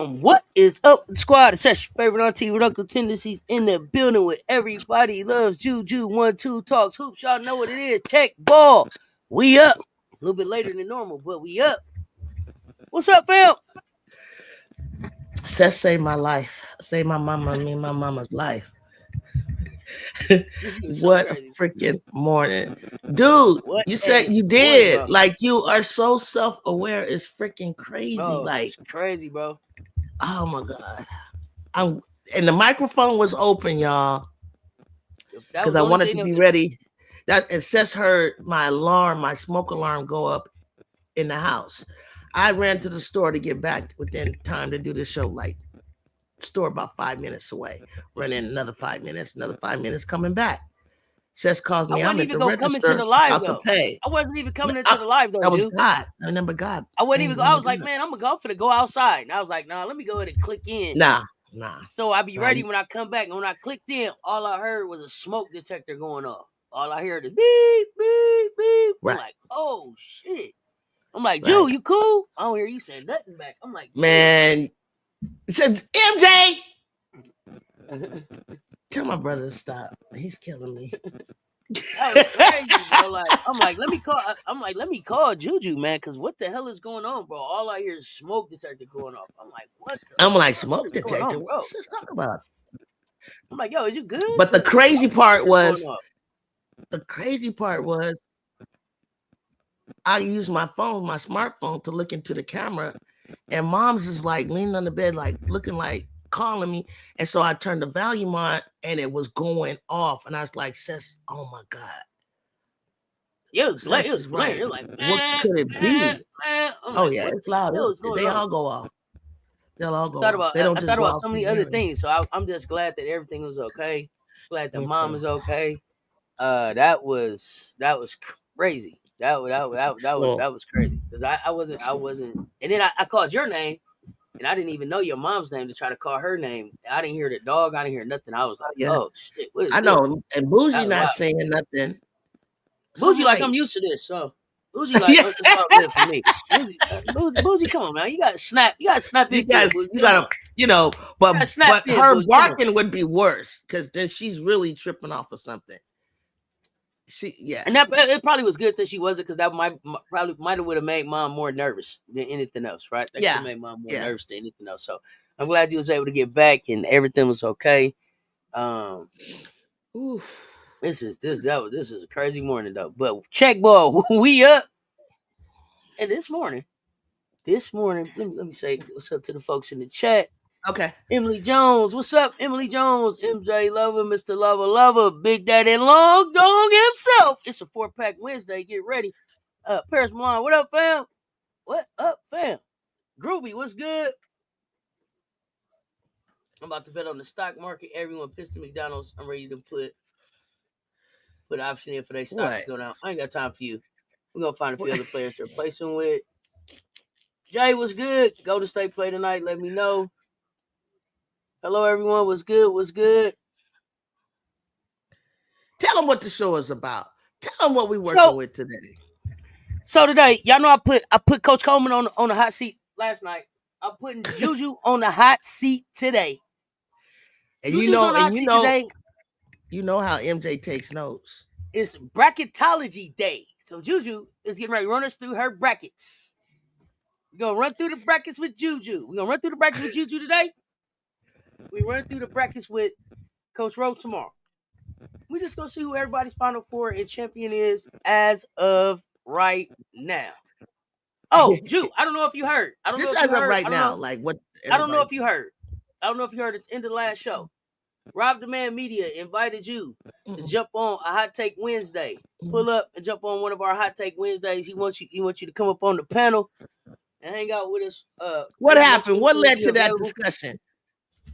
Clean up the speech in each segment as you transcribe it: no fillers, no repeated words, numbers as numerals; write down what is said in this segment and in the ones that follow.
What is up, squad? It's Cess, your favorite auntie with Uncle Tendencies in the building with everybody loves JuJu 1-2 talks hoops. Y'all know what it is. Check ball. We up. A little bit later than normal, but we up. What's up, fam? Cess saved my life. Saved my mama, me and my mama's life. What a freaking morning. Dude, what you said you did. Morning, like, you are so self-aware. It's freaking crazy. Like, it's crazy, bro. Oh my God. And the microphone was open, y'all. Because I wanted to be ready. And Cess heard my smoke alarm go up in the house. I ran to the store to get back within time to do the show. Like, store about 5 minutes away. Run in another 5 minutes, coming back. Cess calls me. I'm at the register about to pay. I wasn't even coming into the live though. That was God. I remember God. I wasn't even. I was like, man, I'm gonna go outside. And I was like, nah, let me go ahead and click in. Nah. So I'll be ready when I come back. And when I clicked in, all I heard was a smoke detector going off. All I heard is beep, beep, beep. Right. I'm like, oh shit. I'm like, Ju, you cool? I don't hear you saying nothing back. I'm like, man. It says MJ. Tell my brother to stop. He's killing me. That was crazy, bro. Like, I'm like, let me call JuJu, man, because what the hell is going on, bro? All I hear is smoke detector going off. I'm like, what? I'm like, smoke detector? What's this talking about? I'm like, yo, is you good? But the crazy part was, I use my smartphone to look into the camera, and mom's is like leaning on the bed, like looking like calling me. And so I turned the volume on and it was going off. And I was like, Cess, oh my God. It was right. You're like, what could it be? Oh, yeah, it's loud. They all go off. They'll all go off. I thought about so many other things. So I'm just glad that everything was okay. Glad that mom is okay. That was crazy. That was crazy because I wasn't. And then I called your name, and I didn't even know your mom's name to try to call her name. I didn't hear the dog. I didn't hear nothing. I was like, oh shit, what is this? Know. And Bougie not saying nothing. Bougie, like, I'm used to this. So Bougie, like, it's all good for me. Bougie, come on, man. You got to snap. You got to snap into it. You got to, but her barking would be worse because then she's really tripping off of something. And that it probably was good that she wasn't, because that might have made mom more nervous than anything else, right? That could have made mom more nervous than anything else. So I'm glad you was able to get back and everything was okay. This is a crazy morning though. But check ball, we up. And this morning, let me say what's up to the folks in the chat. Okay. Emily Jones. What's up, Emily Jones? MJ Lover, Mr. Lover, Big Daddy Long Dong himself. It's a 4-pack Wednesday. Get ready. Paris Milan. What up, fam? What up, fam? Groovy, what's good? I'm about to bet on the stock market. Everyone pissed at McDonald's. I'm ready to put an option in for their stocks to go down. I ain't got time for you. We're going to find a few other players to replace them with. Jay, what's good? Golden State play tonight. Let me know. Hello, everyone. What's good? What's good? Tell them what the show is about. Tell them what we're working with today. So today, y'all know I put Coach Coleman on the hot seat last night. I'm putting JuJu on the hot seat today. And you know how MJ takes notes. It's Bracketology day. So JuJu is getting ready to run us through her brackets. We're gonna run through the brackets with JuJu. We're gonna run through the brackets with JuJu today. We run through the brackets with Coach Rowe tomorrow. We just gonna see who everybody's Final Four and champion is as of right now. Oh, Ju, I don't know if you heard. I don't know if you heard right now. Like what? I don't know if you heard. I don't know if you heard at the end of the last show. Rob the Man Media invited you to jump on a Hot Take Wednesday. Pull up and jump on one of our Hot Take Wednesdays. He wants you to come up on the panel and hang out with us. What happened? What led to that discussion?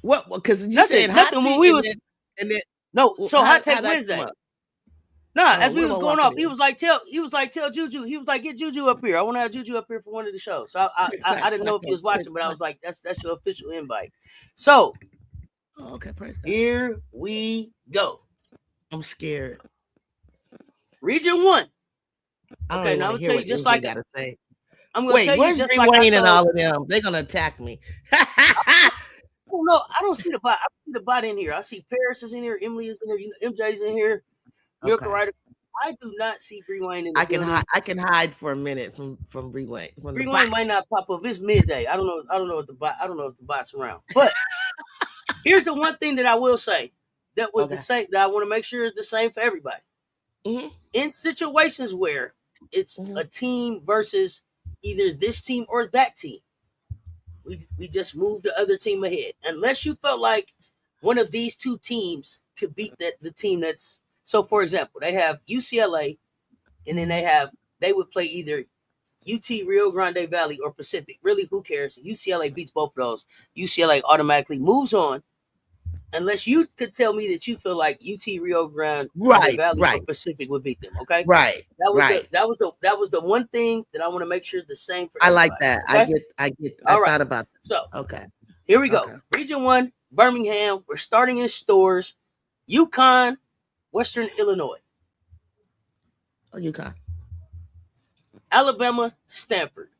What? Because you said hot nothing take when we was and then no. So Hot Take Wednesday. Nah, as we was going off, he was like tell JuJu. He was like, get JuJu up here. I want to have JuJu up here for one of the shows. So I didn't know if he was watching, but I was like, that's your official invite. So okay, praise God. Here we go. I'm scared. Region 1. Okay, now I'm gonna tell you just like gotta say. I'm gonna tell you just like Wayne and all of them. They're gonna attack me. I don't see the bot. I see the bot in here. I see Paris is in here. Emily is in here. MJ's in here. Miracle Rider. I do not see Bree Wayne in the building. I can hide for a minute from Bree Wayne. Bree Wayne might not pop up. It's midday. I don't know if the bot's around. But here's the one thing that I will say that was the same that I want to make sure is the same for everybody. Mm-hmm. In situations where it's a team versus either this team or that team, we just move the other team ahead. Unless you felt like one of these two teams could beat the team that's so. For example, they have UCLA, and then they would play either UT Rio Grande Valley or Pacific. Really, who cares? UCLA beats both of those. UCLA automatically moves on. Unless you could tell me that you feel like UT Rio Grande Valley or Pacific would beat them, okay? Right. That was the one thing that I want to make sure the same for everybody. I like that. Okay? I thought about that. So here we go. Okay. Region 1, Birmingham. We're starting in stores. UConn, Western Illinois. Oh, UConn. Alabama, Stanford.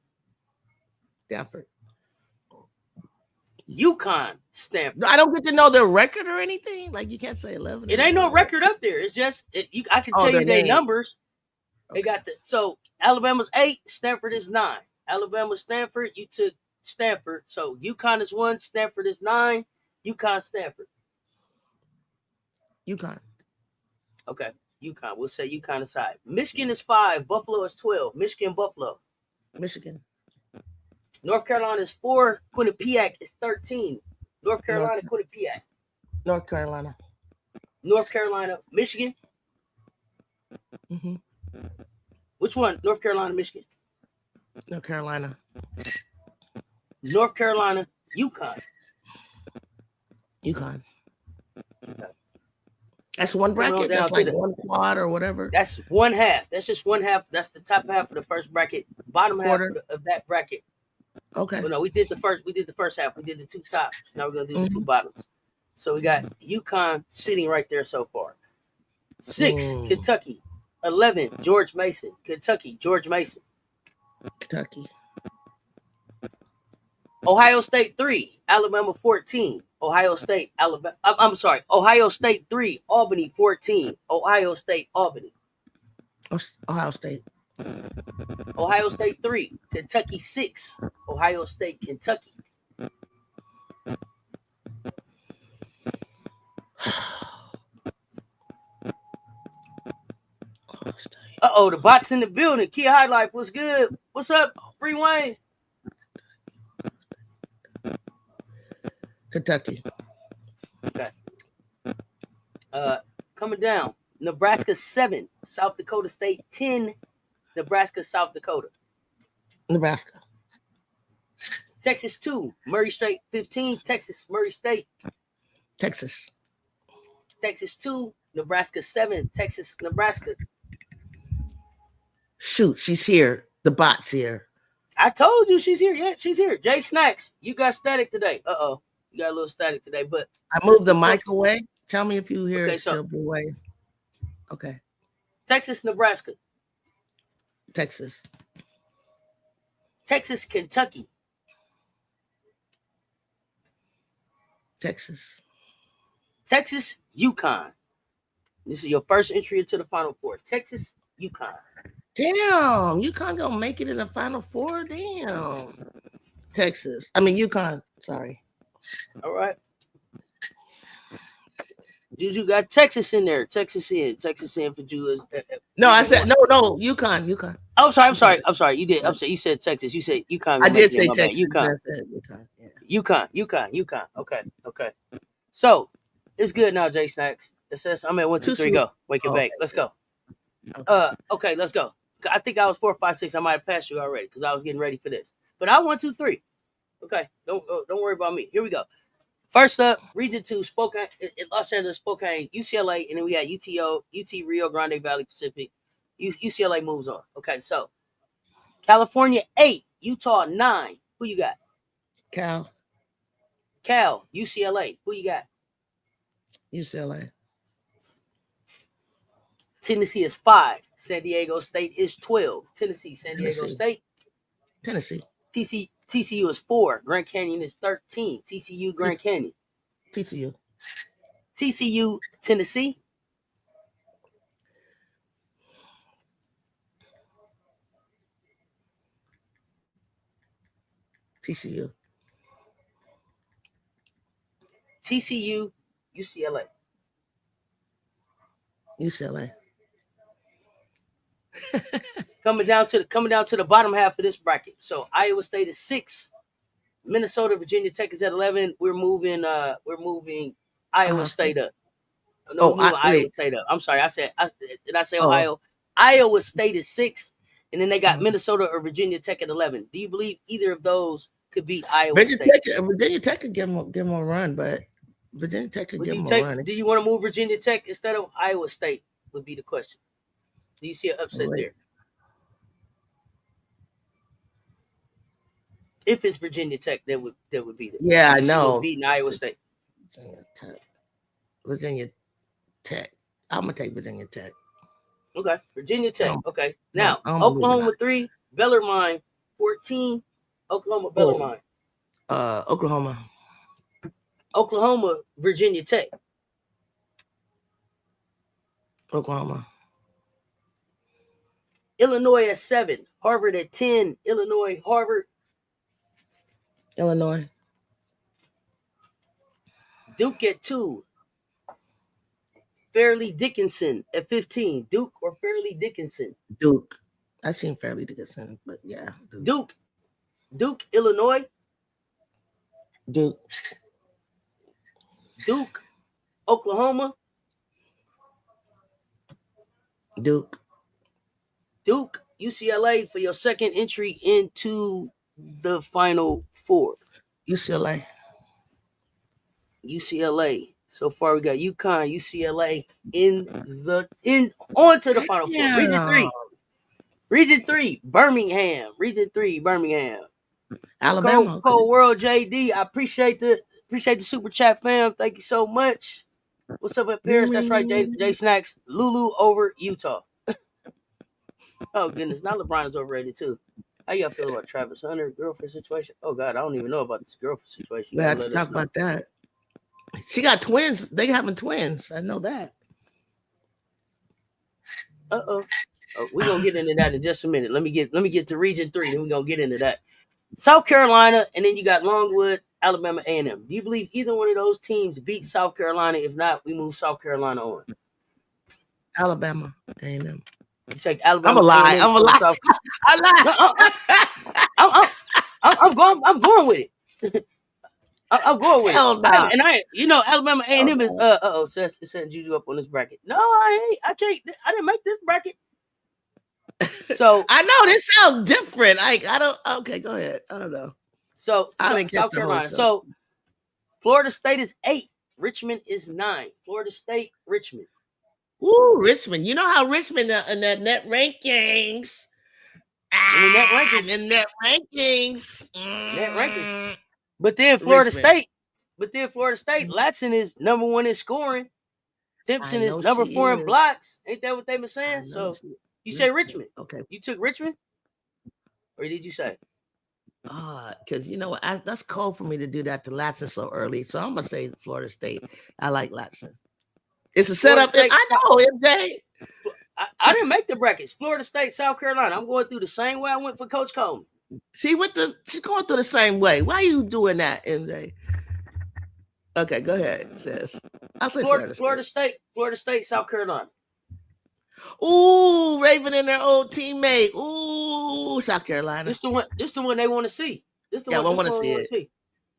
UConn, Stanford. I don't get to know their record or anything. Like you can't say 11. It ain't no record up there. It's just I can tell you their numbers. Okay. They got so Alabama's 8, Stanford is 9. Alabama, Stanford. You took Stanford, so UConn is 1, Stanford is 9. UConn, Stanford. UConn. Okay, UConn. We'll say UConn aside. Michigan is 5. Buffalo is 12. Michigan, Buffalo. Michigan. North Carolina is 4. Quinnipiac is 13. North Carolina, Quinnipiac. North Carolina. Michigan. Mm-hmm. Which one? North Carolina, Michigan. North Carolina. UConn. Okay. That's one bracket. That's like one quad or whatever. That's one half. That's just one half. That's the top half of the first bracket. Bottom half of that bracket. Okay. Well, no, we did the first half. We did the two tops. Now we're gonna do the two bottoms. So we got UConn sitting right there so far. 6, Kentucky. 11, George Mason. Kentucky, George Mason. Kentucky. Ohio State 3, Alabama 14. Ohio State, Alabama. I'm sorry. Ohio State 3, Albany 14. Ohio State, Albany. Ohio State. Ohio State 3, Kentucky 6. Ohio State, Kentucky. Uh-oh, the bot's in the building. Kia High Life, what's good? What's up, Bree Wayne? Kentucky. Okay. Coming down. Nebraska 7, South Dakota State 10. Nebraska, South Dakota. Nebraska. Texas 2, Murray State 15. Texas, Murray State. Texas. Texas 2, Nebraska 7. Texas, Nebraska. Shoot, she's here. The bot's here. I told you she's here. Yeah, she's here. Jay Snacks, you got static today. Uh-oh. You got a little static today, but I moved the mic away. Tell me if you hear it still away. Okay. Texas, Nebraska. Texas. Texas, Kentucky. Texas. Texas, UConn. This is your first entry into the Final Four. Texas, UConn. Damn, UConn gonna make it in the Final Four. Damn, Texas. I mean UConn. Sorry. All right. JuJu got Texas in there. Texas in for JuJu. No, I said no. UConn. Oh, I'm sorry. You did. I'm sorry. You said Texas. You said UConn. I did say Texas. UConn. Yeah. UConn. Okay. So it's good now, J Snacks. It says I'm at 1, 2, 3. Go. Wake it back. Let's go. Okay, let's go. I think I was 4, 5, 6. I might have passed you already because I was getting ready for this. But I 1, 2, 3. Okay, don't worry about me. Here we go. First up, Region 2, Spokane, Los Angeles, Spokane, UCLA, and then we got UT Rio Grande Valley Pacific. UCLA moves on. Okay, so California 8, Utah 9. Who you got? Cal, UCLA. Who you got? UCLA. Tennessee is 5. San Diego State is 12. Tennessee, San Diego State. Tennessee. TCU is 4. Grand Canyon is 13. TCU, Grand Canyon. TCU, Tennessee. TCU, UCLA. Coming down to the bottom half of this bracket. So Iowa State is 6. Minnesota, Virginia Tech is at 11. We're moving Iowa State up. No, Iowa State up. I'm sorry. Did I say Ohio? Iowa State is 6, and then they got Minnesota or Virginia Tech at 11. Do you believe either of those could beat Iowa State? Virginia Tech could give them a run, but Virginia Tech could give them a run. Do you want to move Virginia Tech instead of Iowa State? Would be the question. Do you see an upset there? If it's Virginia Tech, that would beat it. Yeah, I know. Beating Iowa State. Virginia Tech. I'm gonna take Virginia Tech. Okay, Virginia Tech. Okay, now Oklahoma 3, Bellarmine 14. Oklahoma, Bellarmine. Oklahoma, Virginia Tech. Oklahoma. Illinois at 7. Harvard at 10. Illinois, Harvard. Illinois. Duke at 2. Fairleigh Dickinson at 15. Duke or Fairleigh Dickinson? Duke. I seen Fairleigh Dickinson, but yeah. Duke, Illinois. Duke, Oklahoma. Duke, UCLA for your second entry into the Final Four. UCLA. So far we got UConn, UCLA on to the Final Four. Region 3, Birmingham. Alabama. Cold World JD. I appreciate the super chat, fam. Thank you so much. What's up at Paris? That's right, J Snacks. Lulu over Utah. Oh goodness, now LeBron is overrated too. How y'all feel about Travis Hunter girlfriend situation? Oh God, I don't even know about this girlfriend situation. We have to talk about that. She got twins. They having twins. I know that. We're gonna get into that in just a minute. Let me get to Region 3, then we're gonna get into that. South Carolina, and then you got Longwood, Alabama A&M. Do you believe either one of those teams beat South Carolina? If not, we move South Carolina on. Alabama A&M. You take Alabama. I'm a lie. I lied. I'm going with it. I'm going with it. Nah. Alabama A&M is Cess is setting JuJu up on this bracket. No, I ain't. I can't. I didn't make this bracket. So I know this sounds different. I don't. Okay, go ahead. I don't know. So South Carolina. So Florida State is 8. Richmond is 9. Florida State, Richmond. Ooh, Richmond. You know how Richmond in the net rankings. Net rankings. But then Florida State. Latson is number 1 in scoring. Timpson is number 4 in blocks. Ain't that what they been saying? So you say Richmond. Okay. You took Richmond? Or did you say? Because that's cold for me to do that to Latson so early. So I'm gonna say Florida State. I like Latson. It's a setup. I know, MJ. I didn't make the brackets. Florida State, South Carolina. I'm going through the same way I went for Coach Coleman. She's going through the same way. Why are you doing that, MJ? Okay, go ahead, Cess. I'll say Florida State, South Carolina. Ooh, Raven and their old teammate. Ooh, South Carolina. This the one they want to see. This the one I want to see.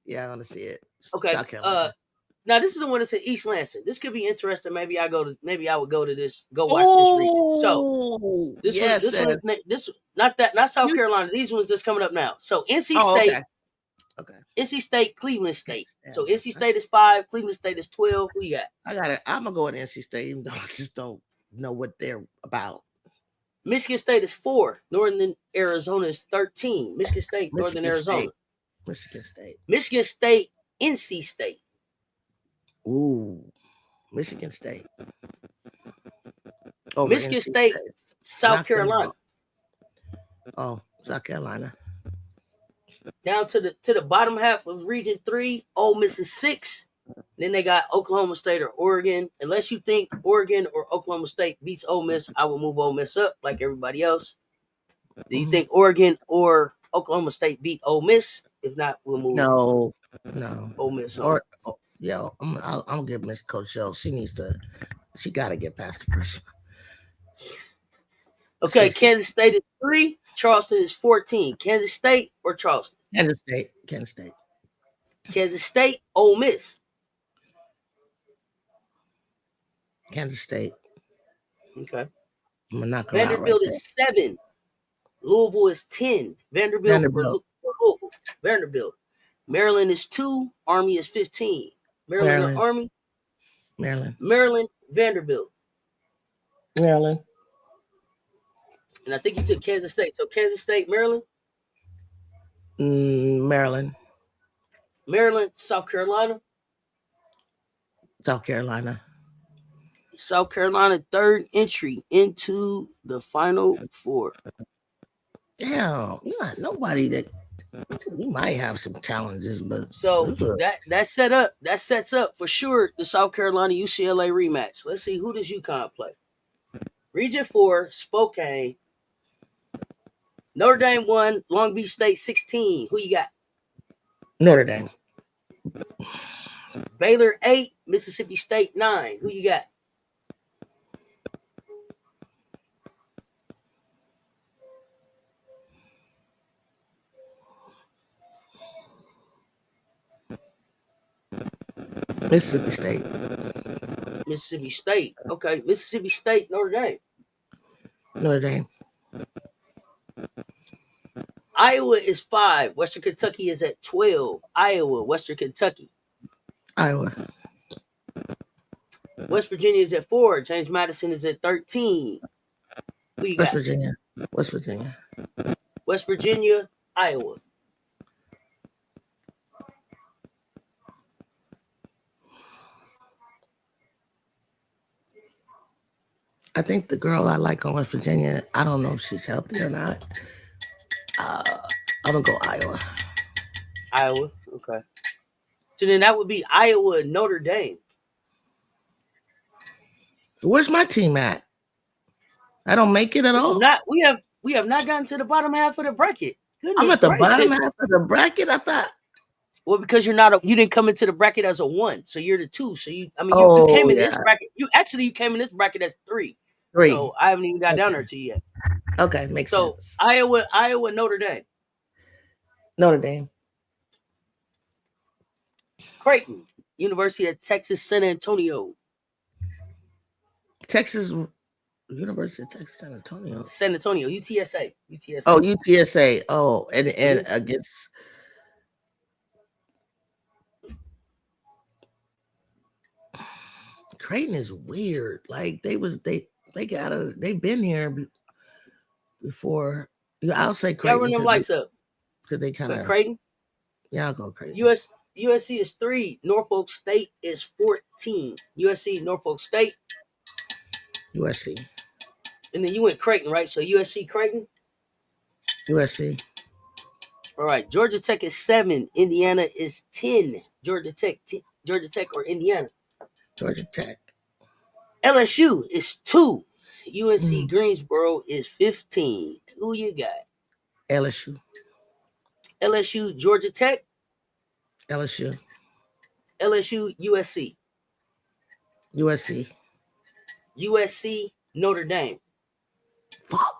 Yeah, I want to see it. Okay. South Carolina. Now this is the one that's in East Lansing. This could be interesting. Maybe I would go to this. Go watch this region. So this not South Carolina. These ones that's coming up now. So NC State. Okay. NC State, Cleveland State. So NC State is 5, Cleveland State is 12. Who you got? I got it. I'm gonna go with NC State, even though I just don't know what they're about. Michigan State is 4. Northern Arizona is 13. Michigan State, Northern Arizona. Michigan State. Michigan State, NC State. Ooh, Michigan State. Michigan State, South Carolina. Oh, South Carolina. Down to the bottom half of Region 3, Ole Miss is 6. Then they got Oklahoma State or Oregon. Unless you think Oregon or Oklahoma State beats Ole Miss, I will move Ole Miss up like everybody else. Do you think Oregon or Oklahoma State beat Ole Miss? If not, we'll move. No. Ole Miss. I'm giving Miss Coach Joe. She got to get past the first. Okay, Kansas State is 3. Charleston is 14. Kansas State or Charleston? Kansas State. Kansas State, Ole Miss. Kansas State. Okay. I'm gonna knock Vanderbilt is 7. Louisville is 10. Vanderbilt. Maryland is 2. Army is 15. Maryland. Or Army? Maryland, Vanderbilt. Maryland. And I think you took Kansas State. So Kansas State, Maryland? Maryland. Maryland, South Carolina? South Carolina. South Carolina, third entry into the Final Four. Damn, nobody that we might have some challenges, but so that sets up for sure the South Carolina UCLA rematch. Let's see, who does UConn play? Region 4, Spokane. Notre Dame 1, Long Beach State 16. Who you got? Notre Dame. Baylor 8, Mississippi State 9. Who you got? Mississippi State. Mississippi State. Okay. Mississippi State, Notre Dame. Notre Dame. Iowa is 5. Western Kentucky is at 12. Iowa, Western Kentucky. Iowa. West Virginia is at 4. James Madison is at 13. Who you got? West Virginia. West Virginia, Iowa. I think the girl I like on West Virginia, I don't know if she's healthy or not. I'm going to go Iowa. Iowa, okay. So then that would be Iowa, Notre Dame. Where's my team at? I don't make it at all. We have not gotten to the bottom half of the bracket. Goodness I'm at the bottom half of the bracket. I thought. Well, because you didn't come into the bracket as a 1, so you're the 2. So you came in this bracket. You came in this bracket as 3. So I haven't even got down there to you yet. Okay, makes sense. Iowa, Notre Dame. Notre Dame. Creighton, University of Texas, San Antonio. University of Texas, San Antonio. San Antonio, UTSA. Oh, UTSA. Oh, and against. Creighton is weird. Like they've been here before. I'll say Creighton. Yeah, run them lights up. Because they kind of Creighton. Yeah, I'll go Creighton. USC is 3. Norfolk State is 14. USC, Norfolk State. USC. And then you went Creighton, right? So USC, Creighton. USC. All right. Georgia Tech is 7. Indiana is 10. Georgia Tech or Indiana. Georgia Tech. LSU is 2. UNC Greensboro is 15. Who you got? LSU. LSU Georgia Tech. LSU. LSU USC. USC. USC Notre Dame. Fuck.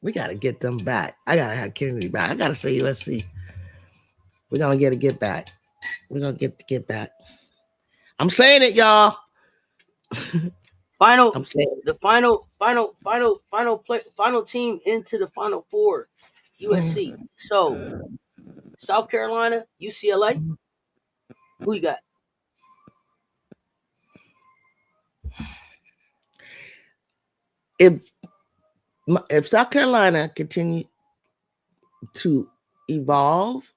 We gotta get them back. I gotta have Kennedy back. I gotta say USC. We're gonna get back. We're gonna get back. I'm saying it, y'all. Final. I'm saying the final team into the Final Four. USC. So South Carolina, UCLA. Who you got? If South Carolina continue to evolve,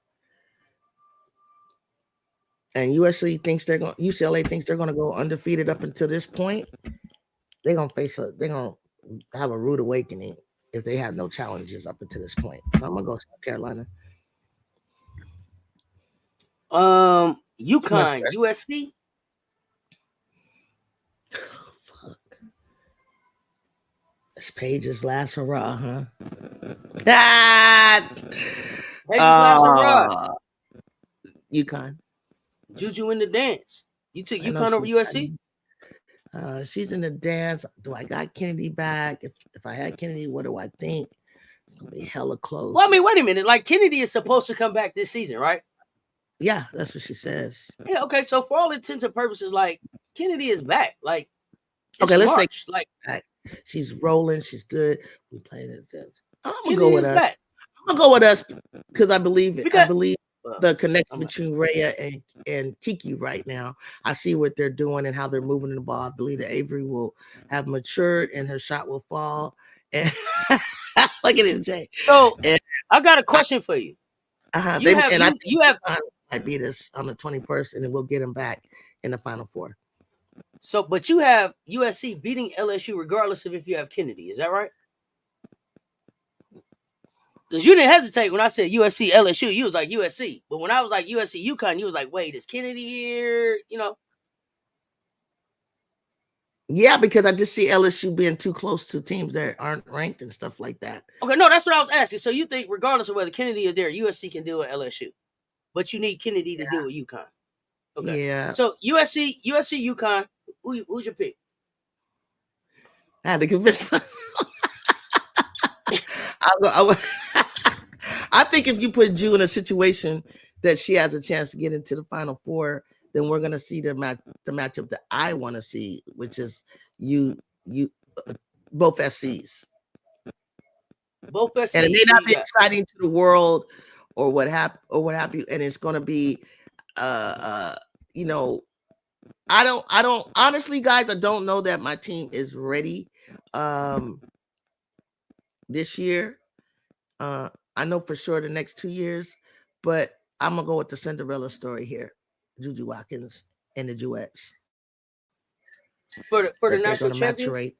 and UCLA thinks they're going to go undefeated up until this point, they're going to have a rude awakening if they have no challenges up until this point. So I'm going to go South Carolina. UConn, USC. Fuck. This Page's last hurrah, huh? Page's last hurrah. UConn. JuJu in the dance. You took UConn over USC? She's in the dance. Do I got Kennedy back? If I had Kennedy, what do I think? It's going to be hella close. Well, I mean, wait a minute. Like, Kennedy is supposed to come back this season, right? Yeah, that's what she says. Yeah, okay. So for all intents and purposes, like, Kennedy is back. Like, okay, let's March. say like she's rolling. She's good. We played it. I'm gonna go with us. Back. I'm gonna go with us because I believe it. I believe the connection between Rhea and Kiki right now. I see what they're doing and how they're moving the ball. I believe that Avery will have matured and her shot will fall. And look at it, Jay. So I got a question for you. I might beat us on the 21st, and then we'll get them back in the Final Four. So, but you have USC beating LSU regardless of if you have Kennedy. Is that right? Because you didn't hesitate when I said USC LSU. You was like USC. But when I was like USC UConn, you was like, wait, is Kennedy here? You know? Yeah, because I just see LSU being too close to teams that aren't ranked and stuff like that. Okay, no, that's what I was asking. So you think regardless of whether Kennedy is there, USC can do it at LSU. But you need Kennedy to do it UConn. Okay. Yeah. So USC UConn, who's your pick? I had to convince myself. I think if you put Ju in a situation that she has a chance to get into the Final Four, then we're gonna see the matchup that I want to see, which is you both SCs. Both SCs. And it may not be exciting to the world or what have you, and it's gonna be you know, I don't honestly, guys, I don't know that my team is ready this year. I know for sure the next 2 years, but I'm gonna go with the Cinderella story here. JuJu Watkins and the Duets. For the national champions.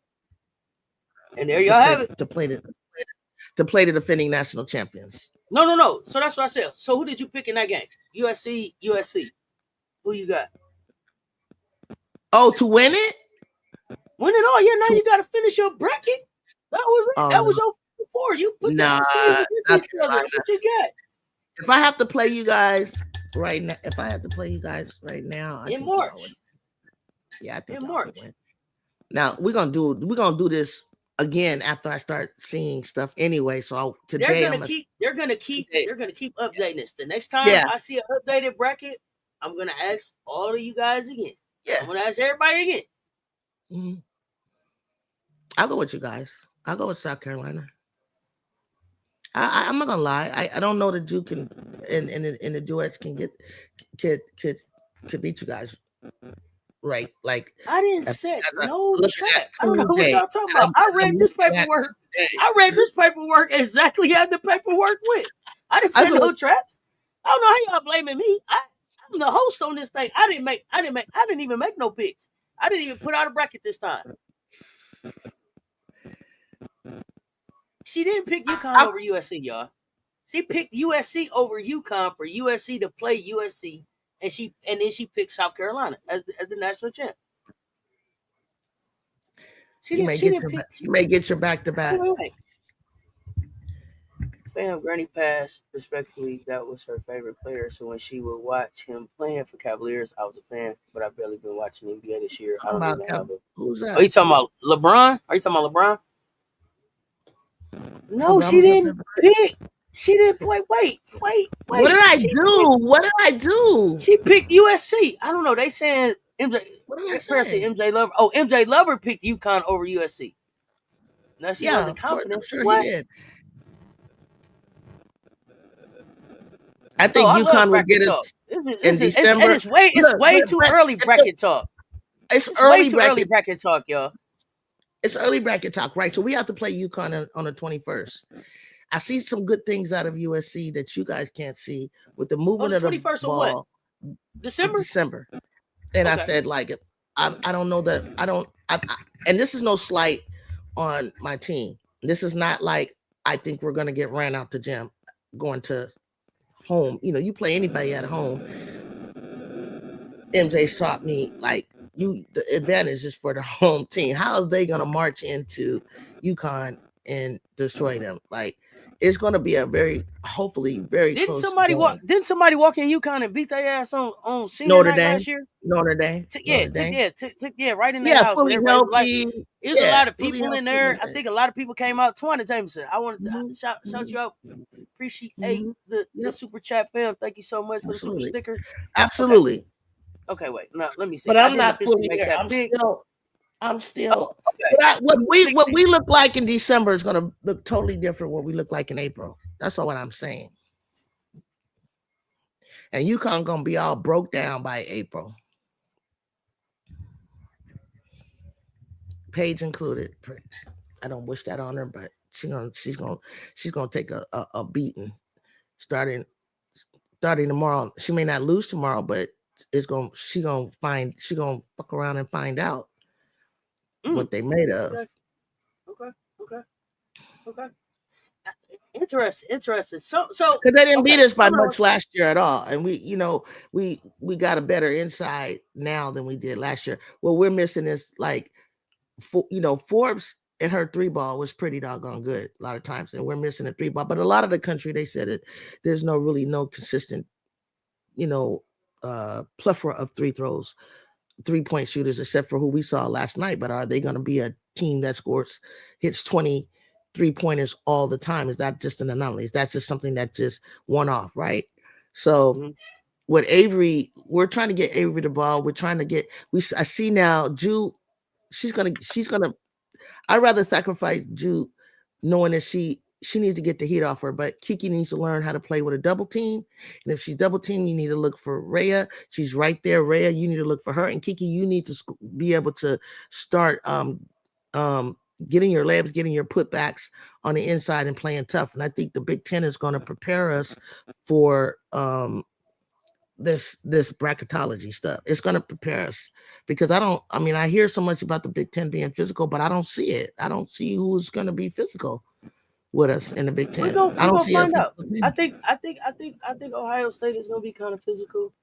And there y'all have it. To play the defending national champions. No. So that's what I said. So who did you pick in that game? USC. Who you got? Oh, to win it? Win it all. Yeah, now you got to finish your bracket. That was it. That was your before. You put that against each other. What you got? If I have to play you guys right now, I in March. I think in March. Win. Now we're gonna do this again after I start seeing stuff anyway. So today they're gonna keep updating this. The next time I see an updated bracket, I'm gonna ask all of you guys again. Yeah, I'm gonna ask everybody again. Mm-hmm. I'll go with you guys. I'll go with South Carolina. I'm not gonna lie. I don't know that Ju can and the Duets can could beat you guys. Right, like I didn't set no trap. I don't know what y'all talking about. I read this paperwork exactly how the paperwork went. I didn't set no traps. I don't know how y'all blaming me. I'm the host on this thing. I didn't even make no picks. I didn't even put out a bracket this time. She didn't pick UConn over USC, y'all. She picked USC over UConn for USC to play USC. And then she picked South Carolina as the national champ. She didn't pick. You may get your back to back. Wait. Fam, Granny passed. Respectfully, that was her favorite player. So when she would watch him playing for Cavaliers, I was a fan. But I've barely been watching NBA this year. I don't even have a. Who's that? Are you talking about LeBron? Are you talking about LeBron? No, she didn't pick. She didn't play. Wait. What did I do? What did I do? She picked USC. I don't know. They saying MJ. What did I say? MJ Lover. Oh, MJ Lover picked UConn over USC. Now she wasn't confident. Sure what? He did. I think UConn will get us in December. It's way too early bracket talk. It's early bracket talk, y'all. It's early bracket talk, right? So we have to play UConn on the 21st. I see some good things out of USC that you guys can't see with the movement of the 21st ball. Of what? December. And I said, like, I don't know that and this is no slight on my team. This is not like I think we're going to get ran out the gym going to home. You know, you play anybody at home. MJ shot me like the advantage is for the home team. How is they going to march into UConn and destroy them? Like, it's going to be a hopefully very didn't close somebody game. walk in UConn and beat their ass on senior night last year? Notre Dame. Right in their house. Fully healthy. There's a lot of people in there. I think a lot of people came out. Tawana Jameson, I wanted to shout you out. Appreciate the super chat, fam. Thank you so much for the super sticker. Absolutely. Okay, wait. Now let me see. But I'm not fully there. I'm still. Okay. What we look like in December is going to look totally different. What we look like in April. That's all what I'm saying. And UConn going to be all broke down by April. Paige included. I don't wish that on her, but she's gonna take a beating starting tomorrow. She may not lose tomorrow, but she's gonna fuck around and find out what they made of. Okay. Interesting. So because they didn't beat us by much last year at all, and we got a better inside now than we did last year. What we're missing is like, Forbes and her 3-ball was pretty doggone good a lot of times, and we're missing a 3-ball. But a lot of the country, they said it. There's no consistent, plethora of 3-point shooters, except for who we saw last night. But are they going to be a team that hits 20 3-pointers all the time? Is that just an anomaly? Is that just something that just one off, right? So with Avery, we're trying to get Avery the ball. We're trying to get. I see now, JuJu. She's gonna. I'd rather sacrifice JuJu, knowing that she needs to get the heat off her. But Kiki needs to learn how to play with a double team. And if she's double team, you need to look for Rhea. She's right there. Rhea, you need to look for her. And Kiki, you need to be able to start getting your layups, getting your putbacks on the inside and playing tough. And I think the Big Ten is going to prepare us for this bracketology stuff. It's going to prepare us because I hear so much about the Big Ten being physical, but I don't see it. I don't see who's going to be physical with us in the Big Ten. I don't see find out. I think Ohio State is going to be kind of physical.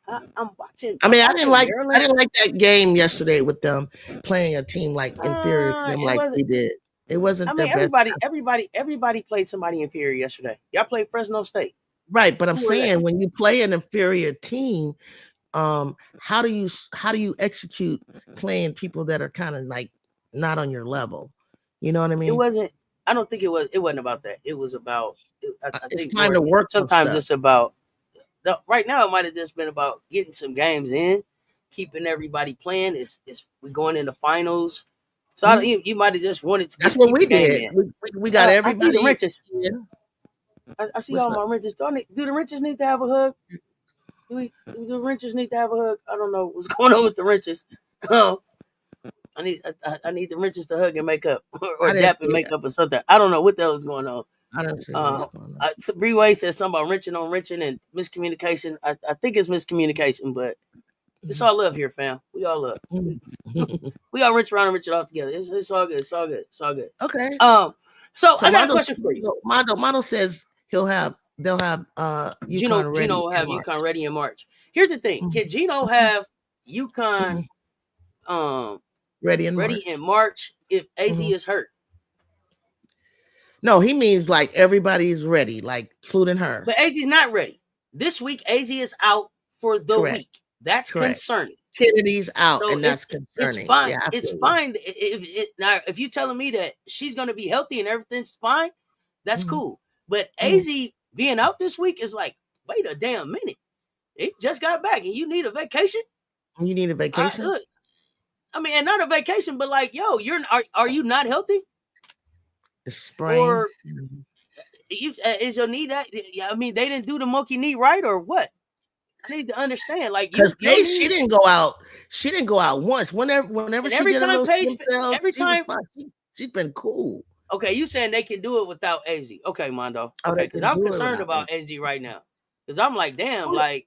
I'm watching. I didn't like that game yesterday with them playing a team like inferior to them like we did. It wasn't. Everybody played somebody inferior yesterday. Y'all played Fresno State, right? But I'm saying when you play an inferior team, how do you execute playing people that are kind of like not on your level? You know what I mean? It wasn't. I don't think it was. It wasn't about that. It was about. It's time to work. Sometimes it's about. Right now, it might have just been about getting some games in, keeping everybody playing. We're going into finals, so you might have just wanted to. That's what we did. We got everybody. I see the Wrenches. Yeah. I see all my Wrenches. Do the Wrenches need to have a hug? Do the Wrenches need to have a hug? I don't know what's going on with the Wrenches. I need the Wrenches to hug and make up, or dap and make up or something. I don't know what the hell is going on. I don't see what's going on. Bree said something about wrenching and miscommunication. I think it's miscommunication, but it's all love here, fam. We all love. We all wrench around and wrench it all together. It's all good. It's all good. Okay. So I got a question for you. Mondo says they'll have UConn ready. Gino will have UConn ready in March. Here's the thing: can Gino have UConn Ready in Ready March. in March if AZ Mm-hmm. is hurt. No, he means like everybody's ready, like including her. But AZ's not ready. This week, AZ is out for the Correct. week. That's Correct. concerning. Kennedy's out, So and that's it's concerning. fine. Yeah, I It's feel you. fine. Now, if you're telling me that she's going to be healthy and everything's fine, that's cool. But AZ being out this week is like, wait a damn minute. He just got back, and you need a vacation. You need a vacation. I mean, and not a vacation, but like, yo, are you not healthy? It's sprain. Or you is your knee that? I mean, they didn't do the monkey knee right, or what? I need to understand, like Because your Paige, she knees. didn't go out. She didn't go out once. Whenever And she every did a time little Paige, stem cell, every she was time. fine. She's been cool. Okay, you saying they can do it without AZ? Okay, Mondo. Oh, Okay, they because can I'm do it concerned without about AZ. AZ right now. Because I'm like, damn, like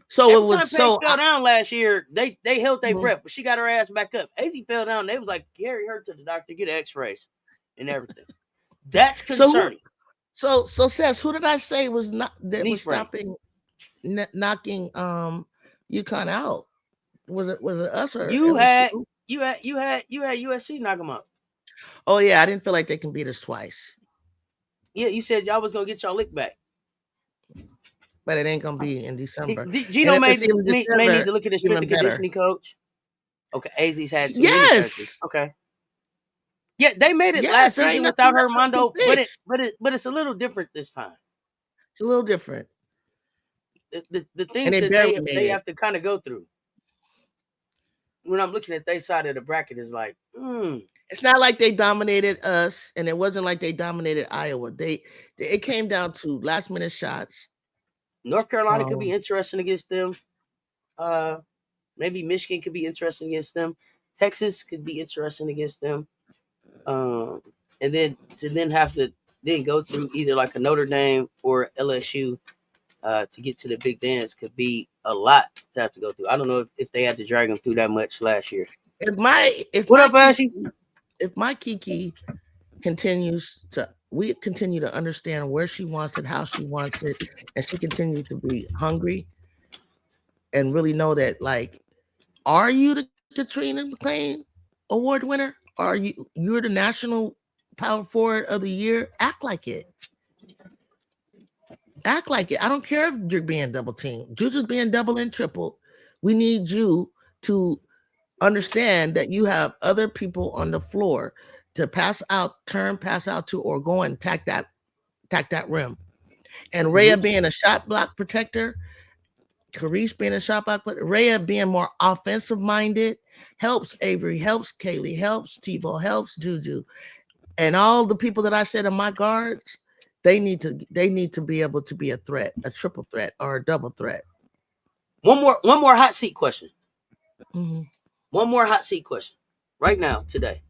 So it every was time Paige so. fell down last year, they held their breath, but she got her ass back up. AZ fell down, they was like, carry her to the doctor, get X-rays and everything. That's concerning. So Cess, who did I say was not that Knee was sprain. stopping knocking UConn out? Was it us or You LSU? had USC knock them out. Oh yeah, I didn't feel like they can beat us twice. Yeah, you said y'all was gonna get y'all lick back. But it ain't gonna be in December. Gino may need to look at his strength and conditioning coach. Okay, AZ's had too many surgeries. Okay. Yeah, they made it last season without her, Mondo, but it's a little different this time. It's a little different. The things that they have to kind of go through. When I'm looking at their side of the bracket, is like, It's not like they dominated us, and it wasn't like they dominated Iowa. It came down to last minute shots. North Carolina could be interesting against them. Maybe Michigan could be interesting against them. Texas could be interesting against them. And then to have to go through either like a Notre Dame or LSU to get to the big dance could be a lot to have to go through. I don't know if they had to drag them through that much last year. If my Kiki we continue to understand where she wants it, how she wants it, and she continues to be hungry and really know that, like, are you the Katrina McClain Award winner? You're the national power forward of the year? Act like it. Act like it. I don't care if you're being double teamed. JuJu's being double and triple. We need you to understand that you have other people on the floor to pass out to, or go and attack that rim. And Rhea being a shot block protector, Carice being a shot block protector, Rhea being more offensive minded helps Avery, helps Kaylee, helps TiVo, helps JuJu, and all the people that I said in my guards. They need to be able to be a threat, a triple threat or a double threat. One more hot seat question. Mm-hmm. One more hot seat question. Right now, today.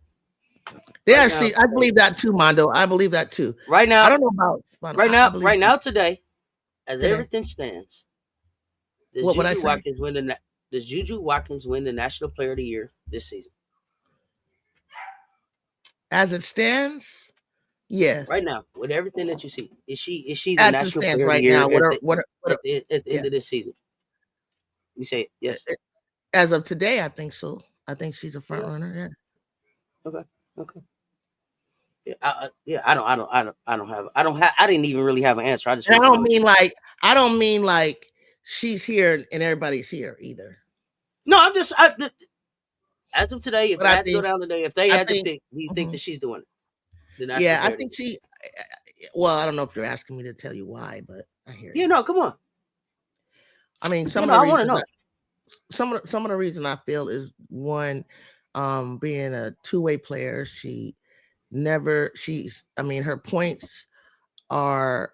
I believe that too, Mondo. I believe that too. Right now, I don't know about right now today, as everything stands, does JuJu Watkins win the National Player of the Year this season? As it stands, yeah. Right now, with everything that you see, is she the National Player right of the Year now, at the end of this season? We say yes. As of today, I think so. I think she's a front runner. Yeah. Okay. Yeah, I didn't even really have an answer. I don't mean like she's here and everybody's here either. No, I'm just as of today, if I had to go down today, if they had to pick, do you think that she's doing it? Yeah, I think she. Well, I don't know if you're asking me to tell you why, but I hear you. Yeah, no, come on. I mean, some of the reason I feel is one, being a two-way player. Her points are.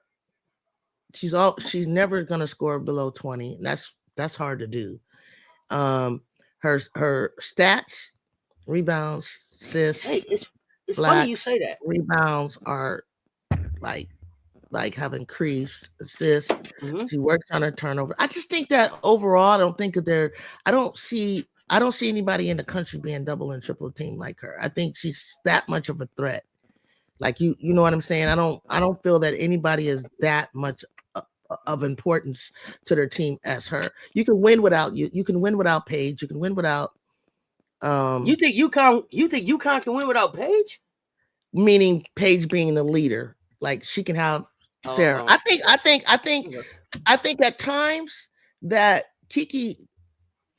She's never gonna score below 20. That's hard to do. Her stats, rebounds, assists. Hey, it's funny you say that. Rebounds are like have increased. Assists. Mm-hmm. She works on her turnover. I just think that overall, I don't see anybody in the country being double and triple team like her. I think she's that much of a threat. Like you know what I'm saying? I don't feel that anybody is that much of importance to their team as her. You can win without Paige. You can win without You think UConn? You think UConn can win without Paige? Meaning Paige being the leader, like she can have Sarah. Oh, I think at times that Kiki.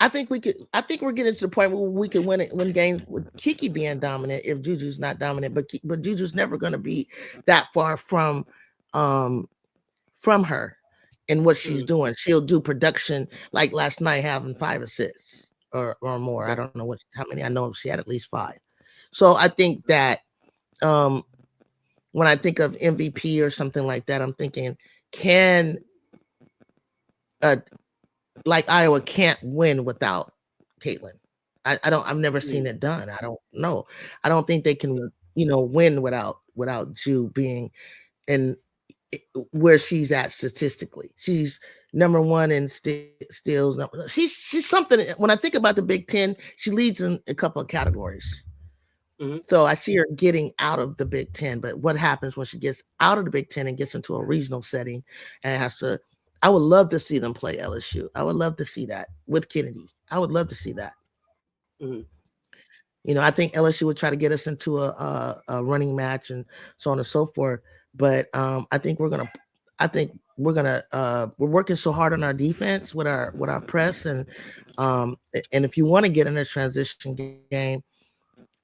I think we could. I think we're getting to the point where we can win games with Kiki being dominant if Juju's not dominant. But Juju's never going to be that far um, from her and what she's doing. She'll do production like last night, having 5 assists or more. I don't know how many. I know she had at least 5. So I think that when I think of MVP or something like that, I'm thinking, can like Iowa can't win without Caitlin. I've never seen it done. I don't know. I don't think they can, win without Ju being in where she's at statistically. She's number 1 in steals. She's something. When I think about the Big Ten, she leads in a couple of categories. So I see her getting out of the Big Ten, but what happens when she gets out of the Big Ten and gets into a regional setting and has to? I would love to see them play LSU. I would love to see that with Kennedy. I would love to see that. I think LSU would try to get us into a running match and so on and so forth. But I think we're working so hard on our defense with our press and if you want to get in a transition game,